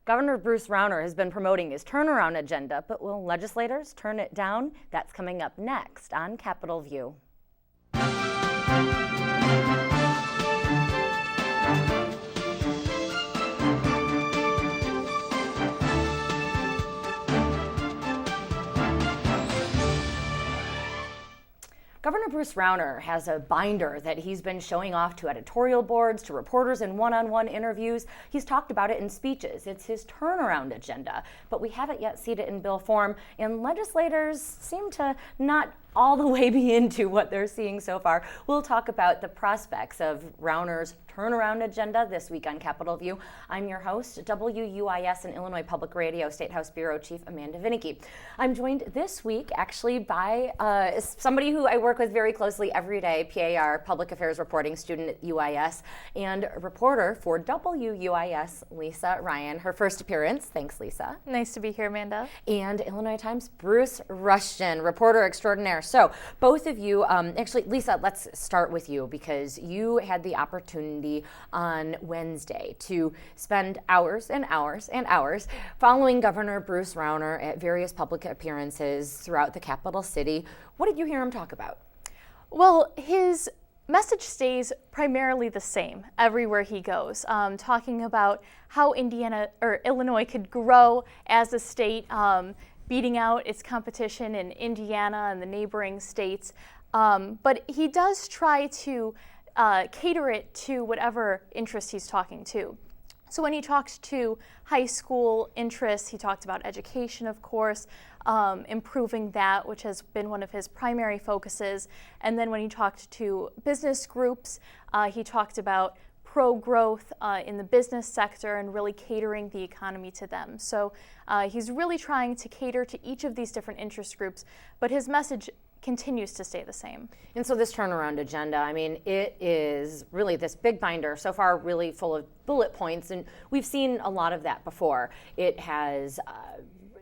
Governor Bruce Rauner has been promoting his turnaround agenda, but will legislators turn it down? That's coming up next on Capitol View. Governor Bruce Rauner has a binder that he's been showing off to editorial boards, to reporters in one-on-one interviews. He's talked about it in speeches. It's his turnaround agenda, but we haven't yet seen it in bill form, and legislators seem to not all the way be into what they're seeing so far. We'll talk about the prospects of Rauner's turnaround agenda this week on Capitol View. I'm your host, WUIS and Illinois Public Radio State House Bureau Chief Amanda Vinicky. I'm joined this week actually by somebody who I work with very closely every day, PAR, Public Affairs Reporting student at UIS, and reporter for WUIS, Lisa Ryan. Her first appearance. Thanks, Lisa. Nice to be here, Amanda. And Illinois Times, Bruce Rushton, reporter extraordinaire. So both of you, actually, Lisa, let's start with you because you had the opportunity on Wednesday to spend hours and hours and hours following Governor Bruce Rauner at various public appearances throughout the capital city. What did you hear him talk about? Well, his message stays primarily the same everywhere he goes, talking about how Illinois could grow as a state, beating out its competition in Indiana and the neighboring states. But he does try to cater it to whatever interest he's talking to. So when he talked to high school interests, he talked about education, of course, improving that, which has been one of his primary focuses. And then when he talked to business groups, he talked about pro-growth in the business sector and really catering the economy to them. So he's really trying to cater to each of these different interest groups, but his message continues to stay the same. And so this turnaround agenda, I mean, it is really this big binder, so far really full of bullet points, and we've seen a lot of that before. It has,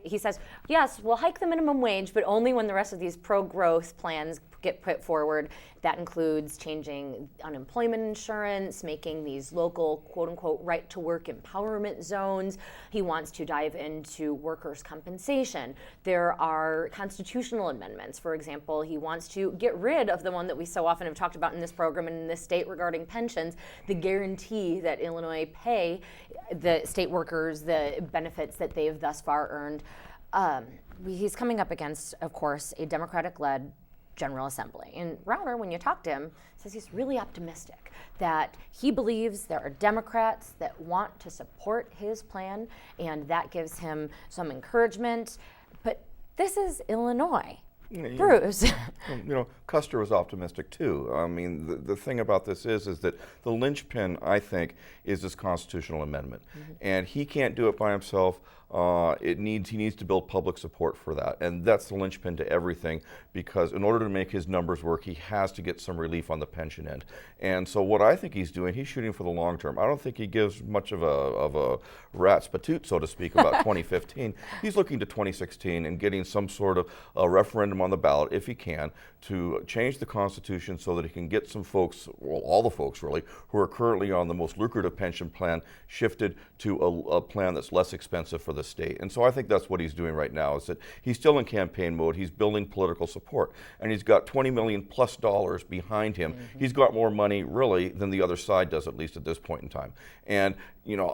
he says, yes, we'll hike the minimum wage, but only when the rest of these pro-growth plans get put forward. That includes changing unemployment insurance, making these local quote-unquote right-to-work empowerment zones. He wants to dive into workers' compensation. There are constitutional amendments. For example, he wants to get rid of the one that we so often have talked about in this program and in this state regarding pensions, the guarantee that Illinois pay the state workers the benefits that they have thus far earned. He's coming up against, of course, a Democratic-led General Assembly. And Rauner, when you talk to him, says he's really optimistic that he believes there are Democrats that want to support his plan, and that gives him some encouragement. But this is Illinois. Bruce. Custer was optimistic too. I mean, the thing about this is that the linchpin, I think, is this constitutional amendment. Mm-hmm. And he can't do it by himself. He needs to build public support for that. And that's the linchpin to everything, because in order to make his numbers work, he has to get some relief on the pension end. And so what I think he's doing, he's shooting for the long term. I don't think he gives much of a rat's patoot, so to speak, about 2015. He's looking to 2016 and getting some sort of a referendum on the ballot, if he can, to change the Constitution so that he can get some folks, well, all the folks really, who are currently on the most lucrative pension plan shifted to a plan that's less expensive for the state. And so I think that's what he's doing right now, is that he's still in campaign mode. He's building political support, and he's got $20 million plus behind him. Mm-hmm. He's got more money really than the other side does, at least at this point in time. And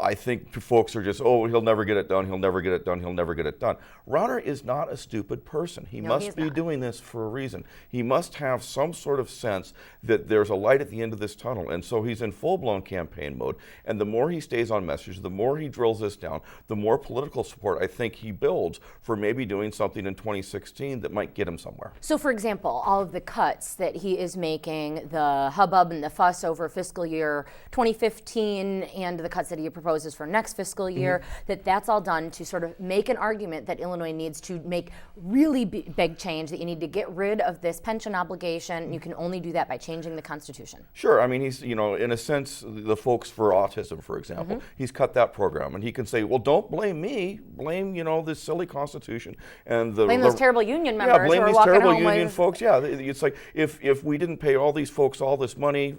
I think folks are just, he'll never get it done, he'll never get it done, he'll never get it done. Rauner is not a stupid person. He must be doing this for a reason. He must have some sort of sense that there's a light at the end of this tunnel. And so he's in full-blown campaign mode. And the more he stays on message, the more he drills this down, the more political support I think he builds for maybe doing something in 2016 that might get him somewhere. So for example, all of the cuts that he is making, the hubbub and the fuss over fiscal year 2015 and the cuts that he proposes for next fiscal year, that's all done to sort of make an argument that Illinois needs to make really big change change, that you need to get rid of this pension obligation. You can only do that by changing the Constitution. Sure. I mean, he's, in a sense, the folks for autism, for example, he's cut that program, and he can say, well, don't blame me, blame, this silly Constitution. And blame those terrible union members. Yeah, blame who are these walking terrible home union with, folks. Yeah, it's like, if we didn't pay all these folks all this money,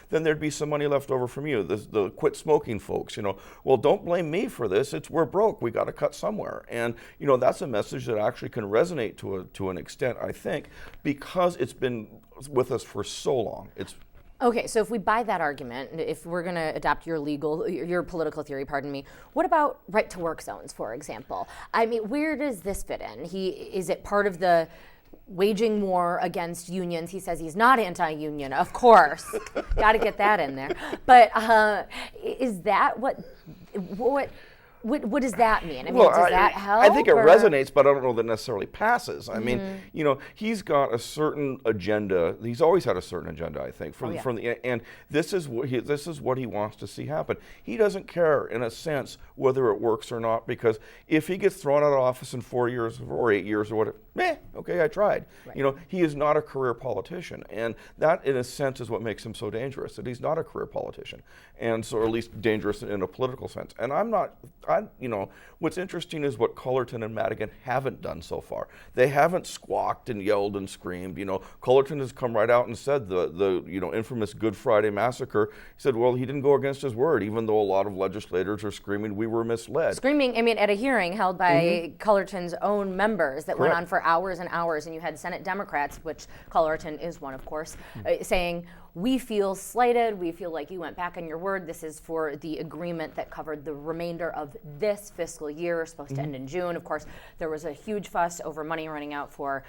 then there'd be some money left over from you. The quit smoking folks, well, don't blame me for this. We're broke. We got to cut somewhere. And, that's a message that actually can resonate to an extent, I think, because it's been with us for so long. Okay, so if we buy that argument, if we're going to adopt your political theory, what about right-to-work zones, for example? I mean, where does this fit in? Is it part of the waging war against unions? He says he's not anti-union, of course. Got to get that in there. But is that what does that mean? I mean, does that help? I think it resonates, but I don't know that it necessarily passes. I mean, he's got a certain agenda. He's always had a certain agenda, I think, and this is what he wants to see happen. He doesn't care, in a sense, whether it works or not, because if he gets thrown out of office in 4 years or 8 years or whatever, okay, I tried. Right. He is not a career politician, and that, in a sense, is what makes him so dangerous. That he's not a career politician, and so, or at least dangerous in a political sense. And what's interesting is what Cullerton and Madigan haven't done so far. They haven't squawked and yelled and screamed. Cullerton has come right out and said the infamous Good Friday massacre. He said, well, he didn't go against his word, even though a lot of legislators are screaming we were misled. Screaming, at a hearing held by Cullerton's own members that went on for hours and hours, and you had Senate Democrats, which Cullerton is one, of course, saying, we feel slighted, we feel like you went back on your word. This is for the agreement that covered the remainder of this fiscal year, supposed to end in June. Of course, there was a huge fuss over money running out for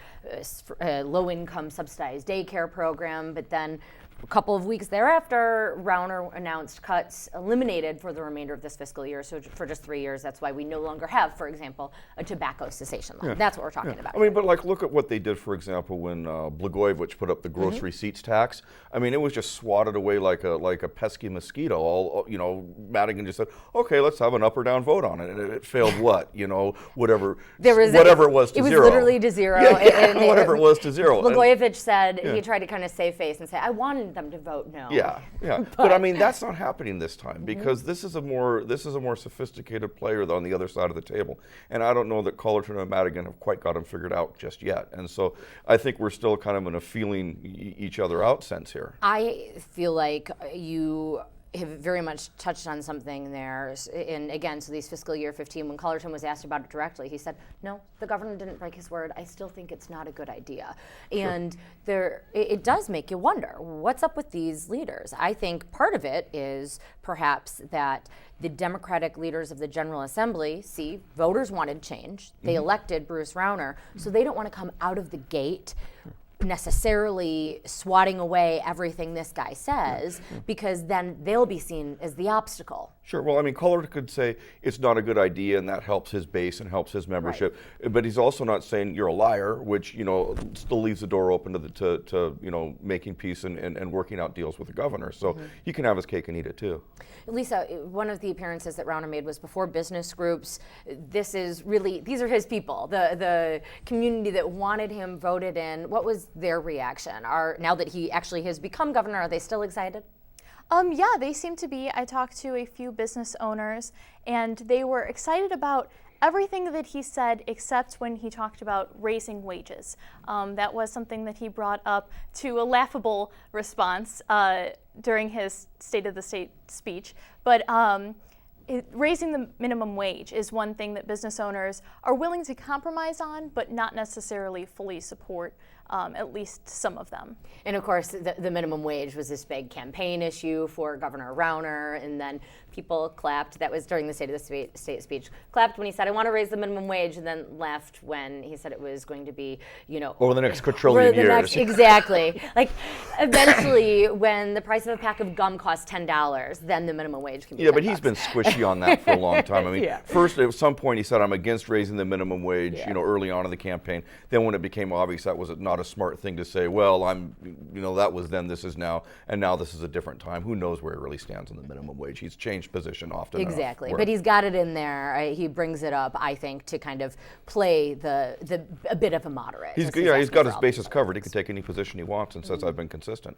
a low-income subsidized daycare program, but then a couple of weeks thereafter, Rauner announced cuts eliminated for the remainder of this fiscal year. So for just 3 years, that's why we no longer have, for example, a tobacco cessation law. That's what we're talking about. I mean, but look at what they did, for example, when Blagojevich put up the gross receipts tax. I mean, it was just swatted away like a pesky mosquito. Madigan just said, okay, let's have an up or down vote on it. And it failed whatever it was to zero. It was literally to zero. Whatever it was to zero. Blagojevich said, he tried to kind of save face and say, I wanted them to vote no. Yeah. But I mean, that's not happening this time, because this is a more sophisticated player on the other side of the table, and I don't know that Cullerton and Madigan have quite got him figured out just yet. And so I think we're still kind of in a feeling each other out sense here. I feel like you have very much touched on something there. And again, so these fiscal year 15, when Cullerton was asked about it directly, he said, no, the governor didn't break his word. I still think it's not a good idea. And it does make you wonder, what's up with these leaders? I think part of it is perhaps that the Democratic leaders of the General Assembly see voters wanted change. They elected Bruce Rauner, so they don't want to come out of the gate necessarily swatting away everything this guy says, because then they'll be seen as the obstacle. Sure. Well, I mean, Cullerton could say it's not a good idea, and that helps his base and helps his membership. Right. But he's also not saying you're a liar, which still leaves the door open to making peace and working out deals with the governor. So he can have his cake and eat it too. Lisa, one of the appearances that Rauner made was before business groups. These are his people. The community that wanted him voted in. What was their reaction? Now that he actually has become governor, are they still excited? Yeah, they seem to be. I talked to a few business owners, and they were excited about everything that he said, except when he talked about raising wages. That was something that he brought up to a laughable response during his State of the State speech. But raising the minimum wage is one thing that business owners are willing to compromise on, but not necessarily fully support. At least some of them. And of course, the minimum wage was this big campaign issue for Governor Rauner, and then people clapped. That was during the State of the State speech. Clapped when he said, I want to raise the minimum wage, and then left when he said it was going to be, over the next quadrillion years. Exactly. Like, eventually, when the price of a pack of gum costs $10, then the minimum wage can be $10. Yeah, but he's been squishy on that for a long time. I mean, first, at some point, he said, I'm against raising the minimum wage, early on in the campaign. Then when it became obvious that was not not a smart thing to say, well, that was then, this is now, and now this is a different time. Who knows where he really stands on the minimum wage? He's changed position often Exactly, enough. but he's got it in there. He brings it up, I think, to kind of play a bit of a moderate. He's got his bases covered. He can take any position he wants and says, I've been consistent.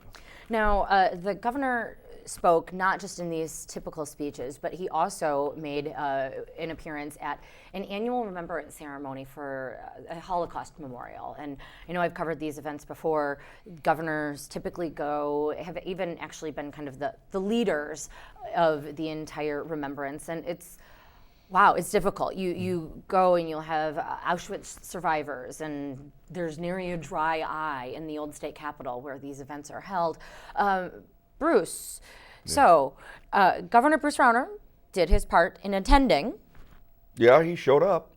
Now, the governor spoke not just in these typical speeches, but he also made an appearance at an annual remembrance ceremony for a Holocaust memorial. And I know I've covered these events before. Governors typically have even actually been kind of the leaders of the entire remembrance. And it's difficult. You go and you'll have Auschwitz survivors, and there's nary a dry eye in the old state capitol where these events are held. Bruce, so Governor Bruce Rauner did his part in attending. Yeah, he showed up,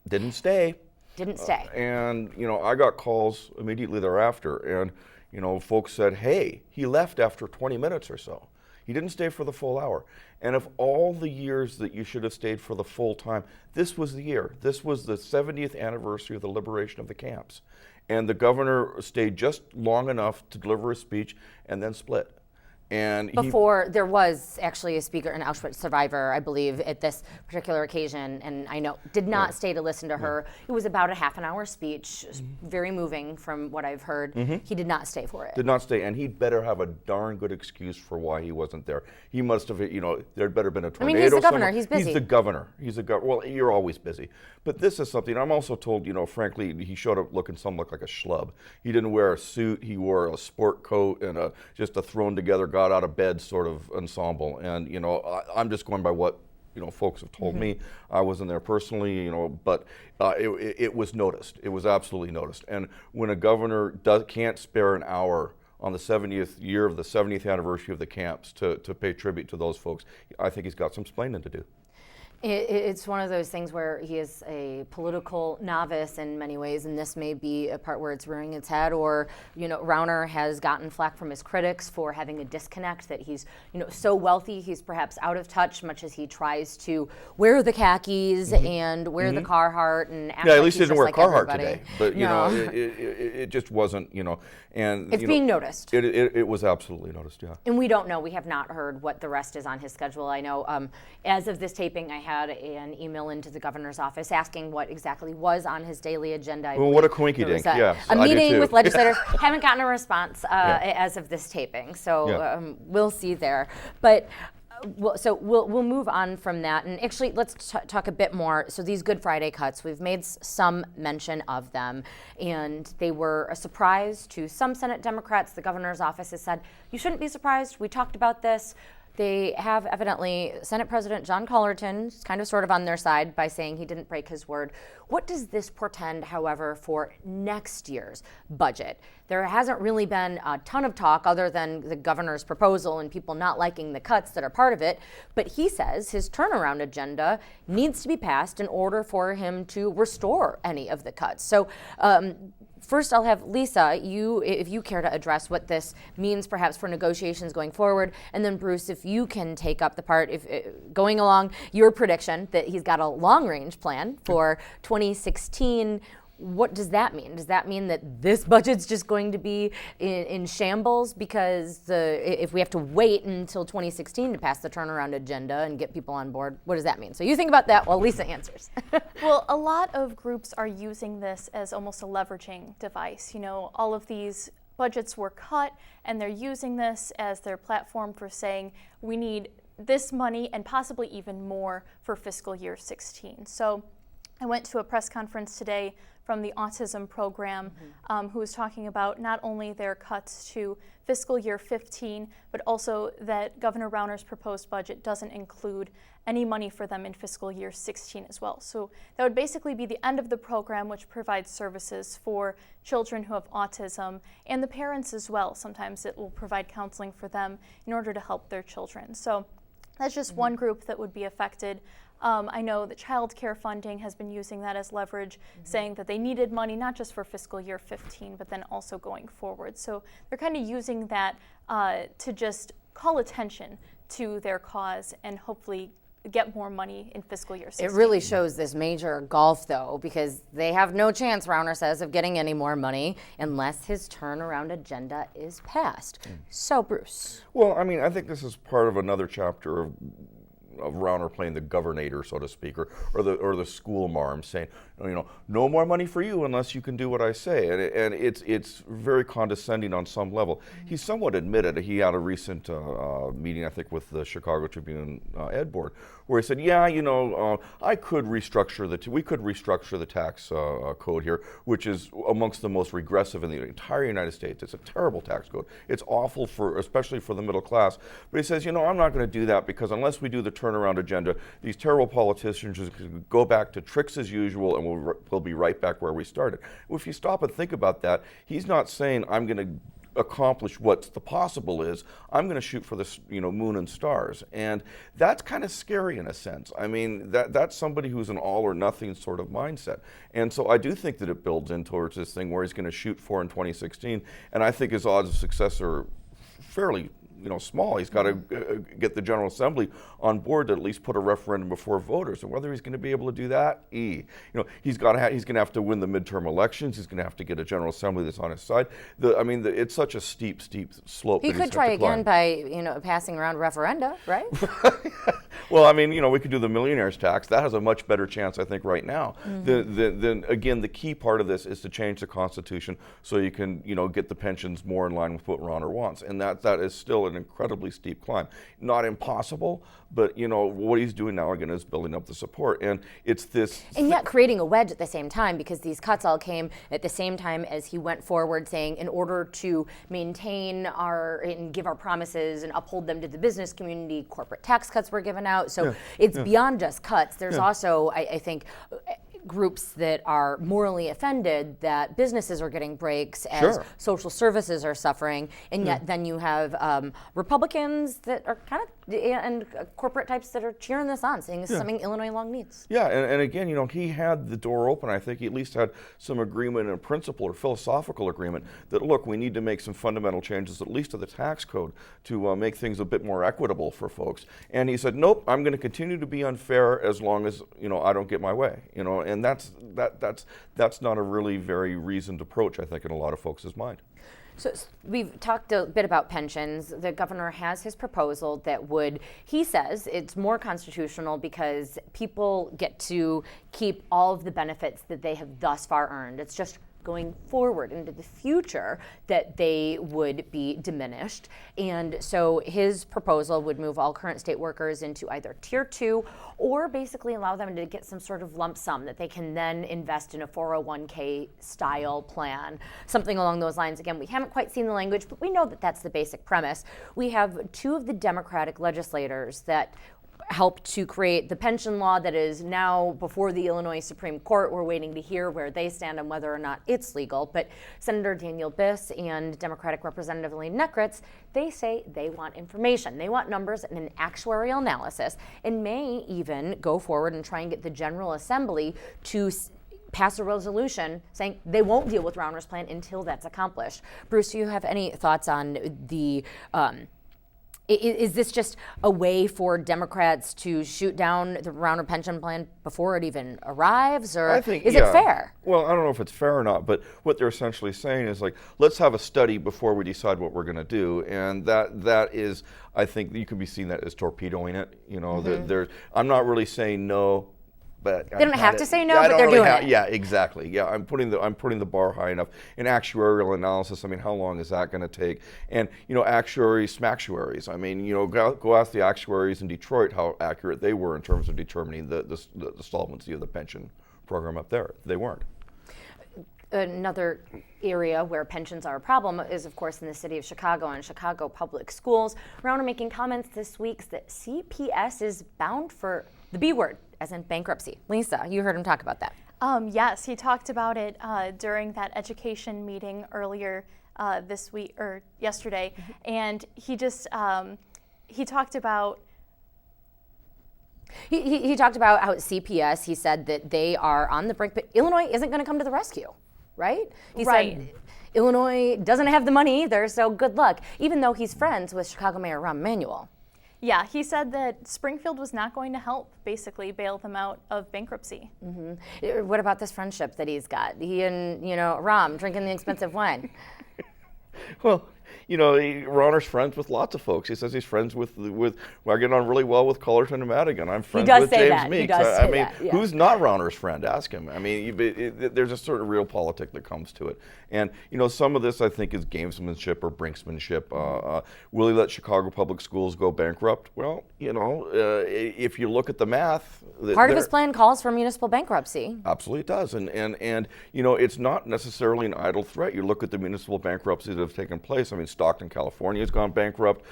didn't stay. And, I got calls immediately thereafter, and, folks said, hey, he left after 20 minutes or so. He didn't stay for the full hour. And of all the years that you should have stayed for the full time, this was the year. This was the 70th anniversary of the liberation of the camps. And the governor stayed just long enough to deliver a speech and then split. And before there was actually a speaker, an Auschwitz survivor, I believe, at this particular occasion, and I know did not stay to listen to her. It was about a half an hour speech, very moving from what I've heard. He did not stay for it. Did not stay, and he'd better have a darn good excuse for why he wasn't there. He must have, there'd better been a tornado. I mean, he's the governor. Somewhere. He's busy. He's the governor. Well, you're always busy. But this is something, I'm also told, frankly, he showed up looking like a schlub. He didn't wear a suit. He wore a sport coat and just a thrown together, got out of bed sort of ensemble. And, I'm just going by what, folks have told me. I wasn't there personally, but it was noticed. It was absolutely noticed. And when a governor can't spare an hour on the 70th year of the 70th anniversary of the camps to pay tribute to those folks, I think he's got some explaining to do. It's one of those things where he is a political novice in many ways, and this may be a part where it's rearing its head, or, Rauner has gotten flack from his critics for having a disconnect, that he's, so wealthy, he's perhaps out of touch, much as he tries to wear the khakis and wear the Carhartt and act at like least he he's didn't wear like Carhartt everybody. today, but, No. it just wasn't, and it's being noticed. It was absolutely noticed, yeah. And we don't know. We have not heard what the rest is on his schedule. I know as of this taping, I had an email into the governor's office asking what exactly was on his daily agenda. Well, what a coinky dink, yes. A meeting with legislators. Haven't gotten a response as of this taping, so we'll see there. But we'll move on from that, and actually let's talk a bit more. So these Good Friday cuts, we've made some mention of them, and they were a surprise to some Senate Democrats. The governor's office has said, you shouldn't be surprised. We talked about this. They have evidently, Senate President John Collerton is kind of sort of on their side by saying he didn't break his word. What does this portend, however, for next year's budget? There hasn't really been a ton of talk other than the governor's proposal and people not liking the cuts that are part of it, but he says his turnaround agenda needs to be passed in order for him to restore any of the cuts. So first, I'll have Lisa, if you care to address what this means perhaps for negotiations going forward, and then Bruce, if you can take up the part, going along your prediction that he's got a long-range plan for 2016, what does that mean? Does that mean that this budget's just going to be in shambles because if we have to wait until 2016 to pass the turnaround agenda and get people on board, what does that mean? So you think about that while Lisa answers. Well, a lot of groups are using this as almost a leveraging device. All of these budgets were cut, and they're using this as their platform for saying we need this money and possibly even more for fiscal year 16. So I went to a press conference today from the autism program who was talking about not only their cuts to fiscal year 15, but also that Governor Rauner's proposed budget doesn't include any money for them in fiscal year 16 as well. So that would basically be the end of the program, which provides services for children who have autism and the parents as well. Sometimes it will provide counseling for them in order to help their children. So that's just one group that would be affected. I know that child care funding has been using that as leverage, saying that they needed money not just for fiscal year 15, but then also going forward. So they're kind of using that to just call attention to their cause and hopefully get more money in fiscal year 16. It really shows this major gulf, though, because they have no chance, Rauner says, of getting any more money unless his turnaround agenda is passed. So, Bruce. Well, I mean, I think this is part of another chapter of Rauner playing the governor, so to speak, or the school marm, saying, no more money for you unless you can do what I say, and it's very condescending on some level. He somewhat admitted, he had a recent meeting, I think, with the Chicago Tribune Ed Board, where he said, I could restructure we could restructure the tax code here, which is amongst the most regressive in the entire United States. It's a terrible tax code. It's awful especially for the middle class. But he says, I'm not going to do that because unless we do the turnaround agenda, these terrible politicians go back to tricks as usual, and we'll be right back where we started. Well, if you stop and think about that, he's not saying I'm going to accomplish what the possible is. I'm going to shoot for the moon and stars, and that's kind of scary in a sense. I mean, that's somebody who's an all or nothing sort of mindset, and so I do think that it builds in towards this thing where he's going to shoot for in 2016, and I think his odds of success are fairly small. He's got to get the General Assembly on board to at least put a referendum before voters, and whether he's going to be able to do that, he's going to have to win the midterm elections. He's going to have to get a General Assembly that's on his side. It's such a steep slope. He could try again by passing around referenda, right? Well, I mean, we could do the millionaire's tax. That has a much better chance, I think, right now. Then again, the key part of this is to change the Constitution so you can, get the pensions more in line with what Rauner wants, and that is still an incredibly steep climb. Not impossible, but what he's doing now again is building up the support, and it's this. And yet creating a wedge at the same time, because these cuts all came at the same time as he went forward saying, in order to maintain and give our promises and uphold them to the business community, corporate tax cuts were given out. So it's beyond just cuts. There's also, I think, groups that are morally offended that businesses are getting breaks as social services are suffering, and yet then you have Republicans that are kind of and corporate types that are cheering this on, saying this is something Illinois long needs. Yeah, and again, he had the door open. I think he at least had some agreement in principle or philosophical agreement that, look, we need to make some fundamental changes, at least to the tax code, to make things a bit more equitable for folks. And he said, nope, I'm going to continue to be unfair as long as I don't get my way. And that's not a really very reasoned approach, I think, in a lot of folks' mind. So we've talked a bit about pensions. The governor has his proposal that he says it's more constitutional because people get to keep all of the benefits that they have thus far earned. It's just going forward into the future that they would be diminished. And so his proposal would move all current state workers into either Tier 2 or basically allow them to get some sort of lump sum that they can then invest in a 401k style plan, something along those lines. Again, we haven't quite seen the language, but we know that that's the basic premise. We have two of the Democratic legislators that helped to create the pension law that is now before the Illinois Supreme Court. We're waiting to hear where they stand on whether or not it's legal. But Senator Daniel Biss and Democratic Representative Elaine Neckritz, they say they want information. They want numbers and an actuarial analysis, and may even go forward and try and get the General Assembly to pass a resolution saying they won't deal with Rauner's plan until that's accomplished. Bruce, do you have any thoughts on the is this just a way for Democrats to shoot down the Rauner pension plan before it even arrives, or is it fair? Well, I don't know if it's fair or not, but what they're essentially saying is, like, let's have a study before we decide what we're going to do, and that is, I think you could be seeing that as torpedoing it. I'm not really saying no. But they don't have to say no, but they're doing it. Yeah, exactly. Yeah, I'm putting the bar high enough. In actuarial analysis, I mean, how long is that going to take? And actuaries, smacktuaries. I mean, go ask the actuaries in Detroit how accurate they were in terms of determining the solvency of the pension program up there. They weren't. Another area where pensions are a problem is, of course, in the city of Chicago and Chicago public schools. Rauner making comments this week that CPS is bound for the B word, as in bankruptcy. Lisa, you heard him talk about that. Yes, he talked about it during that education meeting earlier this week or yesterday, and he just he talked about. He talked about how at CPS, he said that they are on the brink, but Illinois isn't going to come to the rescue, right? He said Illinois doesn't have the money either, so good luck, even though he's friends with Chicago Mayor Rahm Emanuel. Yeah, he said that Springfield was not going to help basically bail them out of bankruptcy. What about this friendship that he's got? He and, Ram drinking the expensive wine. Well, Rauner's friends with lots of folks. He says he's friends with I get on really well with Cullerton and Madigan. I'm friends does with say James that. He Meeks. does I say mean, that, yeah. who's not Rauner's friend? Ask him. I mean, there's a sort of real politic that comes to it. And, some of this I think is gamesmanship or brinksmanship. Will he let Chicago Public Schools go bankrupt? Well, if you look at the math. Part of his plan calls for municipal bankruptcy. Absolutely it does. And it's not necessarily an idle threat. You look at the municipal bankruptcies that have taken place. I mean, Stockton, California has gone bankrupt.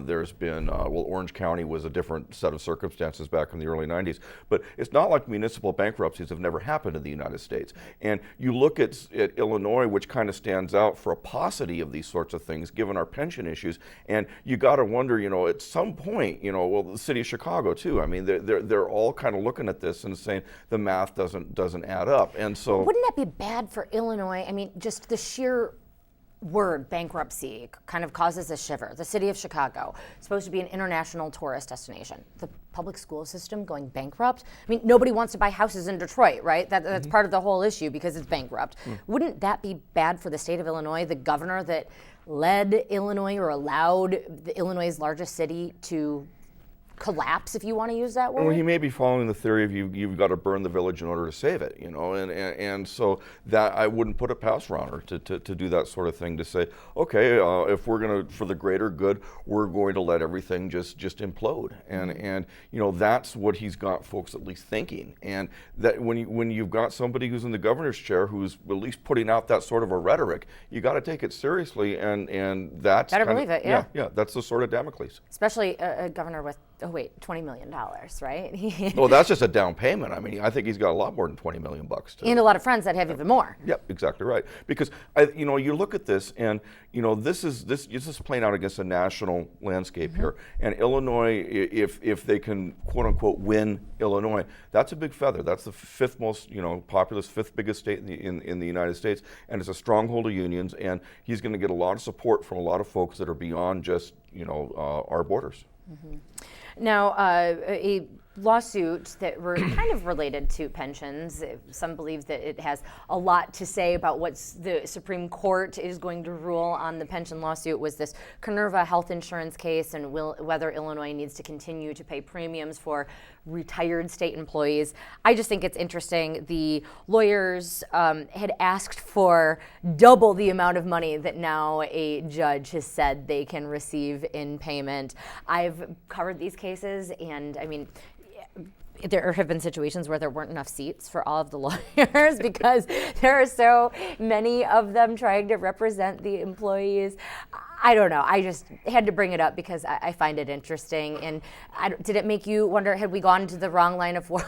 There's been, Orange County was a different set of circumstances back in the early 90s. But it's not like municipal bankruptcies have never happened in the United States. And you look at Illinois, which kind of stands out for a paucity of these sorts of things, given our pension issues. And you got to wonder, at some point, the city of Chicago too. I mean, they're all kind of looking at this and saying the math doesn't add up. And so, wouldn't that be bad for Illinois? I mean, just the sheer word bankruptcy kind of causes a shiver. The city of Chicago, supposed to be an international tourist destination. The public school system going bankrupt. I mean, nobody wants to buy houses in Detroit, right? That's part of the whole issue because it's bankrupt. Wouldn't that be bad for the state of Illinois, the governor that led Illinois or allowed the Illinois' largest city to collapse, if you want to use that word? Well, he may be following the theory of you've got to burn the village in order to save it, and so that I wouldn't put it past Rauner to do that sort of thing, to say, okay, if we're going to, for the greater good, we're going to let everything just implode, and that's what he's got folks at least thinking, and that when you've got somebody who's in the governor's chair who's at least putting out that sort of a rhetoric, you got to take it seriously, and that's better believe it, yeah, that's the sort of Damocles. Especially a governor with $20 million, right? Well, that's just a down payment. I mean, I think he's got a lot more than $20 million too. And a lot of friends that have even more. Yep, exactly right. Because you look at this, and this is playing out against a national landscape here. And Illinois, if they can quote unquote win Illinois, that's a big feather. That's the fifth most populous, fifth biggest state in the United States, and it's a stronghold of unions. And he's going to get a lot of support from a lot of folks that are beyond just our borders. Now, a lawsuit that were kind of related to pensions. Some believe that it has a lot to say about what the Supreme Court is going to rule on the pension lawsuit. Was this Kenerva health insurance case and whether Illinois needs to continue to pay premiums for retired state employees. I just think it's interesting. The lawyers had asked for double the amount of money that now a judge has said they can receive in payment. I've covered these cases, and I mean, there have been situations where there weren't enough seats for all of the lawyers because there are so many of them trying to represent the employees. I don't know. I just had to bring it up because I find it interesting. And did it make you wonder, had we gone to the wrong line of work?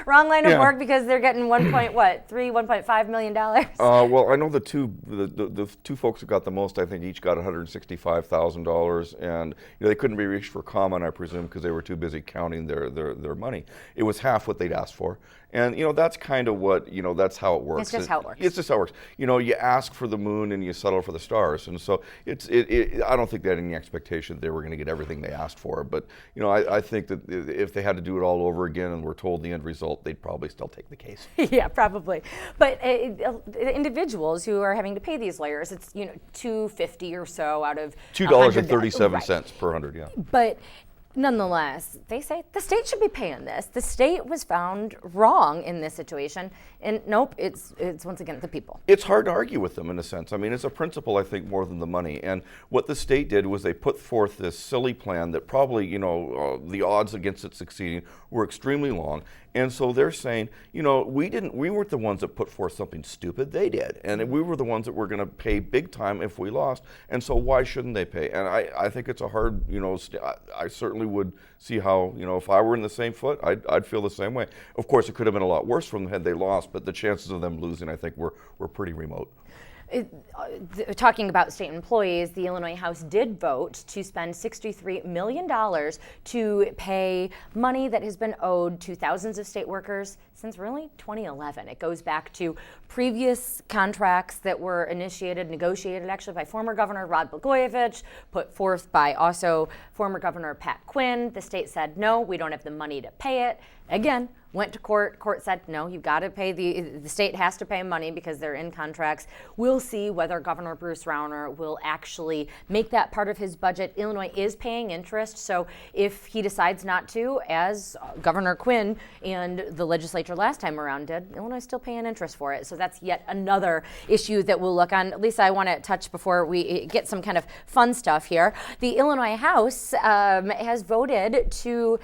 Wrong line of work because they're getting $1.5 million? Well, I know the two folks who got the most, I think each got $165,000, and they couldn't be reached for comment, I presume, because they were too busy counting their money. It was half what they'd asked for. And that's kind of what, that's how it works. It's just how it works. It's just how it works. You ask for the moon and you settle for the stars. And so I don't think they had any expectation that they were going to get everything they asked for. But, I think that if they had to do it all over again and were told the end result, they'd probably still take the case. Yeah, probably. But individuals who are having to pay these lawyers, it's, $2.50 or so out of $2.37 per 100, yeah. But nonetheless, they say the state should be paying this. The state was found wrong in this situation, and nope, it's once again the people. It's hard to argue with them in a sense. I mean, it's a principle, I think, more than the money. And what the state did was they put forth this silly plan that probably, the odds against it succeeding were extremely long. And so they're saying, we weren't the ones that put forth something stupid. They did, and we were the ones that were going to pay big time if we lost. And so why shouldn't they pay? And I think it's a hard, I certainly would see how, if I were in the same foot, I'd feel the same way. Of course, it could have been a lot worse from had they lost, but the chances of them losing, I think, were pretty remote. talking about state employees, the Illinois House did vote to spend $63 million to pay money that has been owed to thousands of state workers since really 2011. It goes back to previous contracts that were negotiated actually by former Governor Rod Blagojevich, put forth by also former Governor Pat Quinn. The state said, no, we don't have the money to pay it. Again, went to court. Court said, no, you've got to pay the state has to pay money because they're in contracts. We'll see whether Governor Bruce Rauner will actually make that part of his budget. Illinois is paying interest, so if he decides not to, as Governor Quinn and the legislature last time around did, Illinois is still paying interest for it. So that's yet another issue that we'll look on. Lisa, I want to touch before we get some kind of fun stuff here. The Illinois House has voted to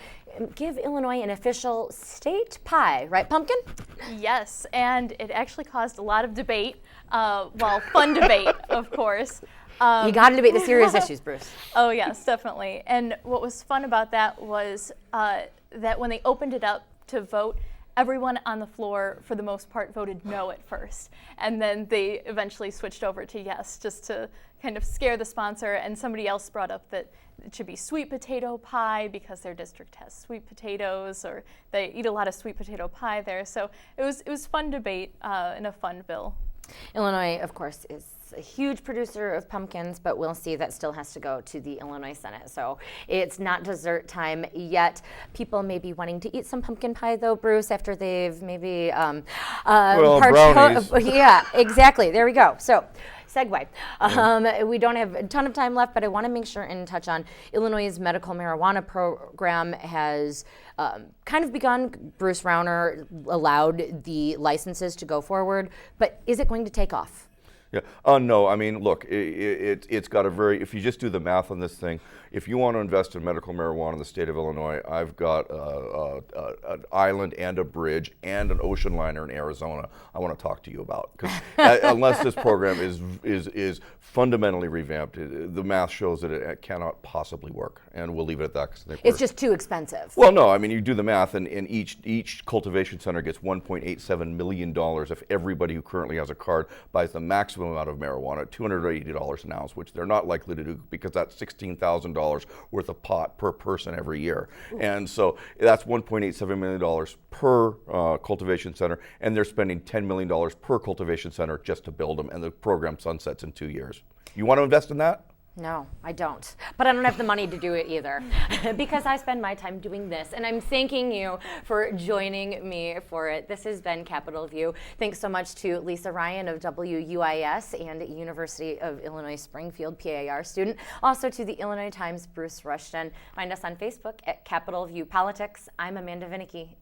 give Illinois an official state pie, right, Pumpkin? Yes, and it actually caused a lot of debate, fun debate, of course. You got to debate the serious issues, Bruce. Oh, yes, definitely. And what was fun about that was that when they opened it up to vote, everyone on the floor, for the most part, voted no at first. And then they eventually switched over to yes, just to kind of scare the sponsor. And somebody else brought up that it should be sweet potato pie because their district has sweet potatoes, or they eat a lot of sweet potato pie there. So it was fun debate and a fun bill. Illinois, of course, is a huge producer of pumpkins, but we'll see that still has to go to the Illinois Senate. So it's not dessert time yet. People may be wanting to eat some pumpkin pie, though, Bruce, after they've maybe brownies. Yeah, exactly. There we go. So segue. We don't have a ton of time left, but I want to make sure and touch on Illinois' medical marijuana program has kind of begun. Bruce Rauner allowed the licenses to go forward, but is it going to take off? Yeah. No, I mean, look, it's got a very, if you just do the math on this thing, if you want to invest in medical marijuana in the state of Illinois, I've got an island and a bridge and an ocean liner in Arizona I want to talk to you about. Because unless this program is fundamentally revamped, the math shows that it cannot possibly work. And we'll leave it at that. It's just too expensive. Well, no, I mean, you do the math, and each cultivation center gets $1.87 million if everybody who currently has a card buys the maximum amount of marijuana at $280 an ounce, which they're not likely to do because that's $16,000 worth of pot per person every year. Ooh. And so that's $1.87 million per cultivation center, and they're spending $10 million per cultivation center just to build them, and the program sunsets in 2 years. You want to invest in that? No, I don't. But I don't have the money to do it either because I spend my time doing this. And I'm thanking you for joining me for it. This has been Capitol View. Thanks so much to Lisa Ryan of WUIS and University of Illinois Springfield, PAR student. Also to the Illinois Times, Bruce Rushton. Find us on Facebook at Capitol View Politics. I'm Amanda Vinicky.